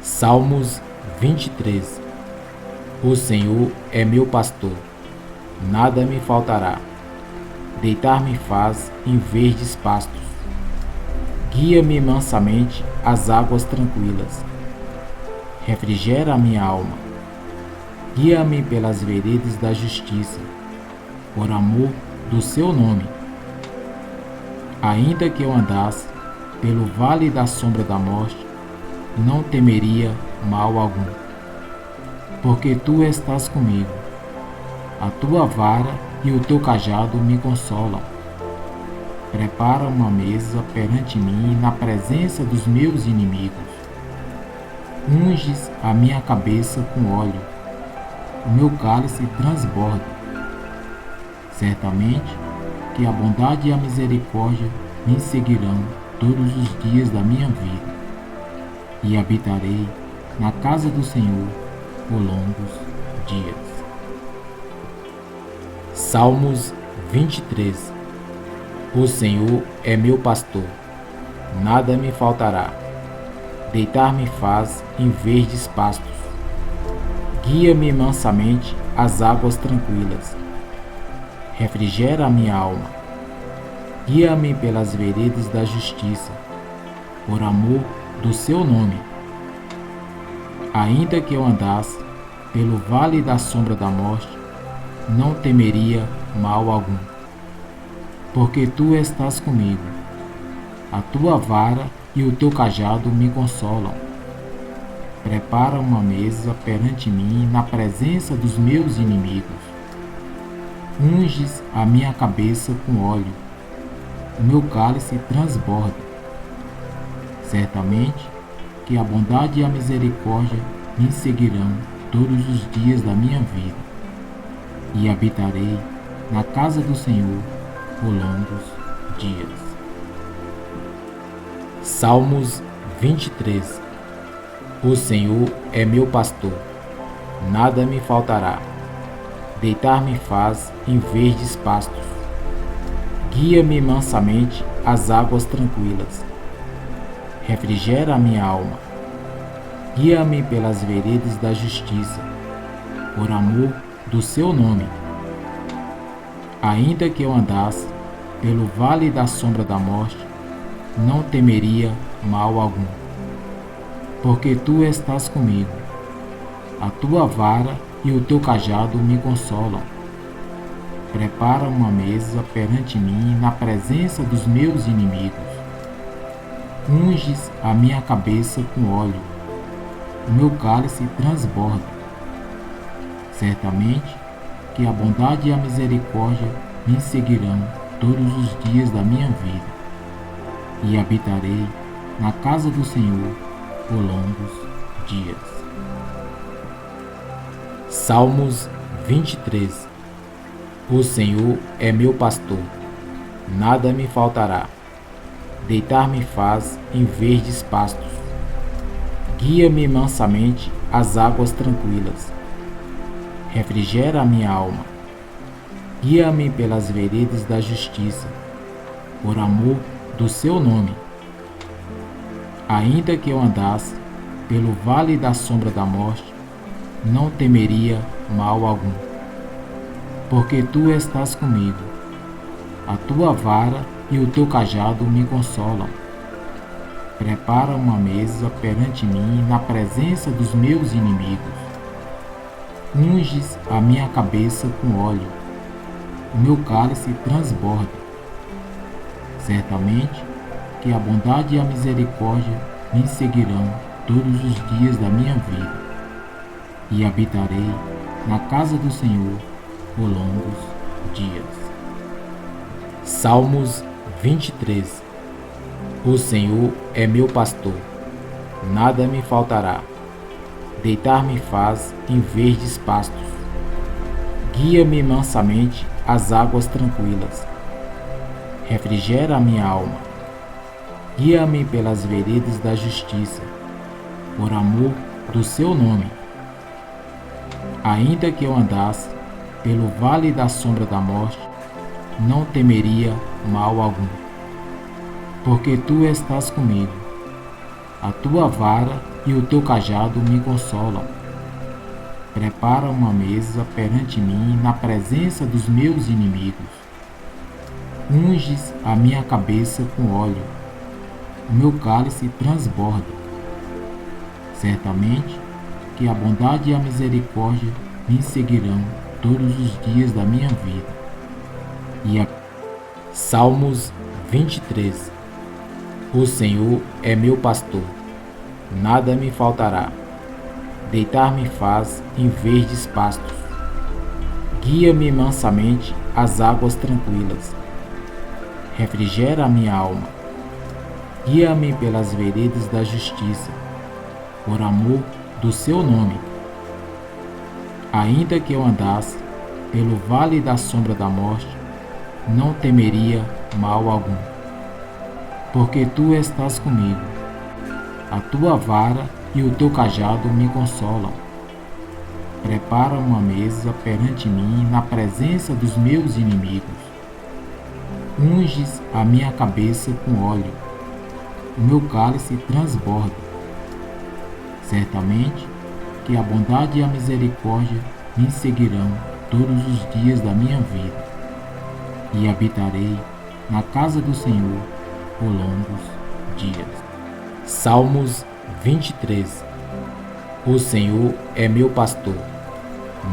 Salmos 23. O Senhor é meu pastor, nada me faltará. Deitar-me faz em verdes pastos. Guia-me mansamente às águas tranquilas. Refrigera a minha alma. Guia-me pelas veredas da justiça, por amor do seu nome. Ainda que eu andasse pelo vale da sombra da morte, não temeria mal algum, porque tu estás comigo. A tua vara e o teu cajado me consolam. Prepara uma mesa perante mim na presença dos meus inimigos. Unges a minha cabeça com óleo, o meu cálice transborda. Certamente que a bondade e a misericórdia me seguirão todos os dias da minha vida, e habitarei na casa do Senhor por longos dias. Salmos 23. O Senhor é meu pastor, nada me faltará. Deitar-me faz em verdes pastos. Guia-me mansamente às águas tranquilas. Refrigera a minha alma. Guia-me pelas veredas da justiça, por amor do seu nome. Ainda que eu andasse pelo vale da sombra da morte, não temeria mal algum, porque tu estás comigo. A tua vara e o teu cajado me consolam. Prepara uma mesa perante mim na presença dos meus inimigos. Unges a minha cabeça com óleo, o meu cálice transborda. Certamente que a bondade e a misericórdia me seguirão todos os dias da minha vida, e habitarei na casa do Senhor por longos dias. Salmos 23. O Senhor é meu pastor, nada me faltará. Deitar-me faz em verdes pastos. Guia-me mansamente às águas tranquilas. Refrigera a minha alma. Guia-me pelas veredas da justiça, por amor do seu nome. Ainda que eu andasse pelo vale da sombra da morte, não temeria mal algum, porque tu estás comigo. A tua vara e o teu cajado me consolam. Prepara uma mesa perante mim na presença dos meus inimigos. Unges a minha cabeça com óleo, o meu cálice transborda. Certamente que a bondade e a misericórdia me seguirão todos os dias da minha vida, e habitarei na casa do Senhor por longos dias. Salmos 23. O Senhor é meu pastor, nada me faltará. Deitar-me faz em verdes pastos. Guia-me mansamente às águas tranquilas. Refrigera a minha alma. Guia-me pelas veredas da justiça, por amor do seu nome. Ainda que eu andasse pelo vale da sombra da morte, não temeria mal algum, porque tu estás comigo. A tua vara e o teu cajado me consolam. Prepara uma mesa perante mim na presença dos meus inimigos. Unges a minha cabeça com óleo, o meu cálice transborda. Certamente que a bondade e a misericórdia me seguirão todos os dias da minha vida, e habitarei na casa do Senhor por longos dias. Salmos 23. O Senhor é meu pastor, nada me faltará. Deitar-me faz em verdes pastos. Guia-me mansamente às águas tranquilas. Refrigera a minha alma. Guia-me pelas veredas da justiça, por amor do seu nome. Ainda que eu andasse pelo vale da sombra da morte, não temeria mal algum, porque tu estás comigo. A tua vara e o teu cajado me consolam. Prepara uma mesa perante mim na presença dos meus inimigos. Unges a minha cabeça com óleo. O meu cálice transborda. Certamente que a bondade e a misericórdia me seguirão todos os dias da minha vida. Salmos 23. O Senhor é meu pastor, nada me faltará. Deitar-me faz em verdes pastos. Guia-me mansamente às águas tranquilas. Refrigera a minha alma. Guia-me pelas veredas da justiça, por amor do seu nome. Ainda que eu andasse pelo vale da sombra da morte, não temeria mal algum, porque tu estás comigo. A tua vara e o teu cajado me consolam. Prepara uma mesa perante mim na presença dos meus inimigos. Unges a minha cabeça com óleo. O meu cálice transborda. Certamente que a bondade e a misericórdia me seguirão todos os dias da minha vida, e habitarei na casa do Senhor por longos dias. Salmos 23. O Senhor é meu pastor,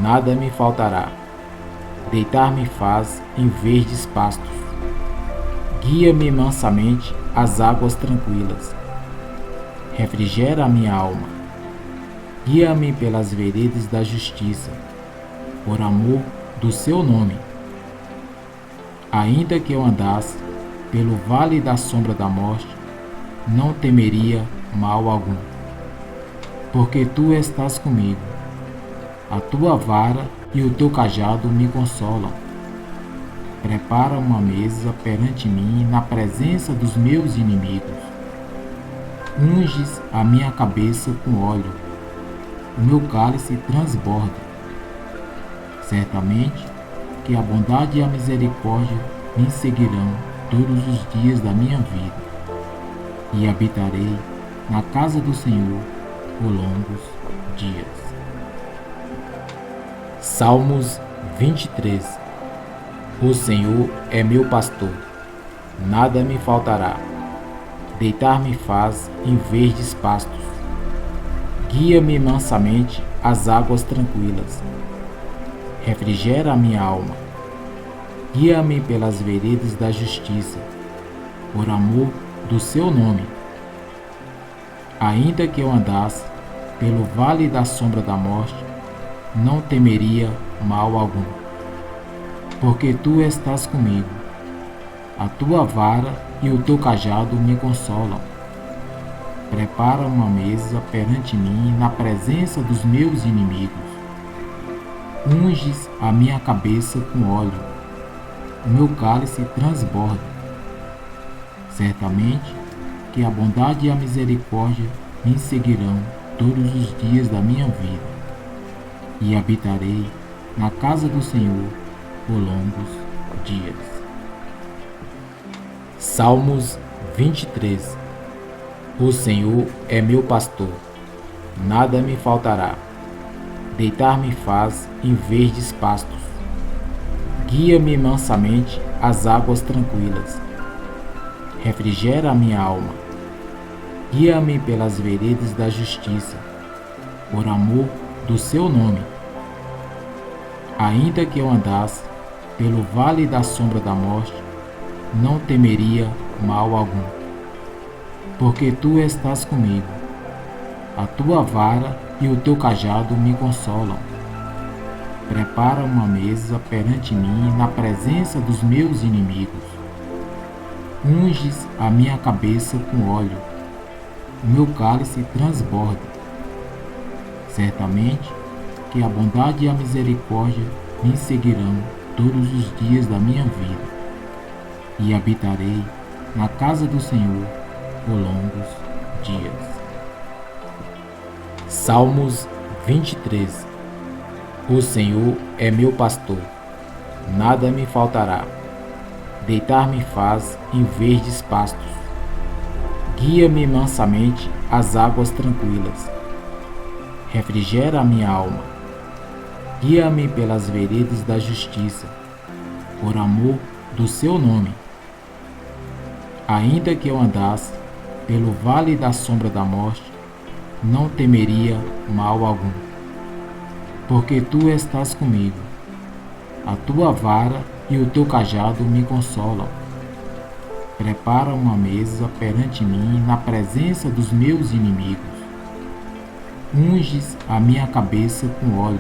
nada me faltará. Deitar-me faz em verdes pastos. Guia-me mansamente às águas tranquilas. Refrigera a minha alma. Guia-me pelas veredas da justiça, por amor do seu nome. Ainda que eu andasse pelo vale da sombra da morte, não temeria mal algum, porque tu estás comigo. A tua vara e o teu cajado me consolam. Prepara uma mesa perante mim na presença dos meus inimigos. Unges a minha cabeça com óleo. O meu cálice transborda. Certamente que a bondade e a misericórdia me seguirão todos os dias da minha vida, e habitarei na casa do Senhor por longos dias. Salmos 23. O Senhor é meu pastor, nada me faltará. Deitar-me faz em verdes pastos. Guia-me mansamente às águas tranquilas. Refrigera a minha alma. Guia-me pelas veredas da justiça, por amor do seu nome. Ainda que eu andasse pelo vale da sombra da morte, não temeria mal algum, porque tu estás comigo. A tua vara e o teu cajado me consolam. Prepara uma mesa perante mim na presença dos meus inimigos. Unges a minha cabeça com óleo. O meu cálice transborda. Certamente que a bondade e a misericórdia me seguirão todos os dias da minha vida, e habitarei na casa do Senhor por longos dias. Salmos 23. O Senhor é meu pastor, nada me faltará. Deitar-me faz em verdes pastos. Guia-me mansamente às águas tranquilas. Refrigera a minha alma. Guia-me pelas veredas da justiça, por amor do seu nome. Ainda que eu andasse pelo vale da sombra da morte, não temeria mal algum, porque tu estás comigo. A tua vara e o teu cajado me consolam. Prepara uma mesa perante mim na presença dos meus inimigos. Unges a minha cabeça com óleo. O meu cálice transborda. Certamente que a bondade e a misericórdia me seguirão todos os dias da minha vida, e habitarei na casa do Senhor por longos dias. Salmos 23. O Senhor é meu pastor, nada me faltará. Deitar-me faz em verdes pastos. Guia-me mansamente às águas tranquilas. Refrigera a minha alma. Guia-me pelas veredas da justiça, por amor do seu nome. Ainda que eu andasse pelo vale da sombra da morte, não temeria mal algum, porque tu estás comigo. A tua vara e o teu cajado me consolam. Prepara uma mesa perante mim na presença dos meus inimigos. Unges a minha cabeça com óleo.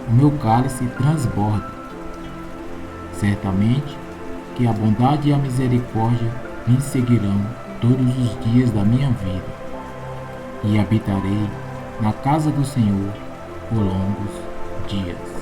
O meu cálice transborda. Certamente que a bondade e a misericórdia me seguirão todos os dias da minha vida, e habitarei na casa do Senhor por longos dias.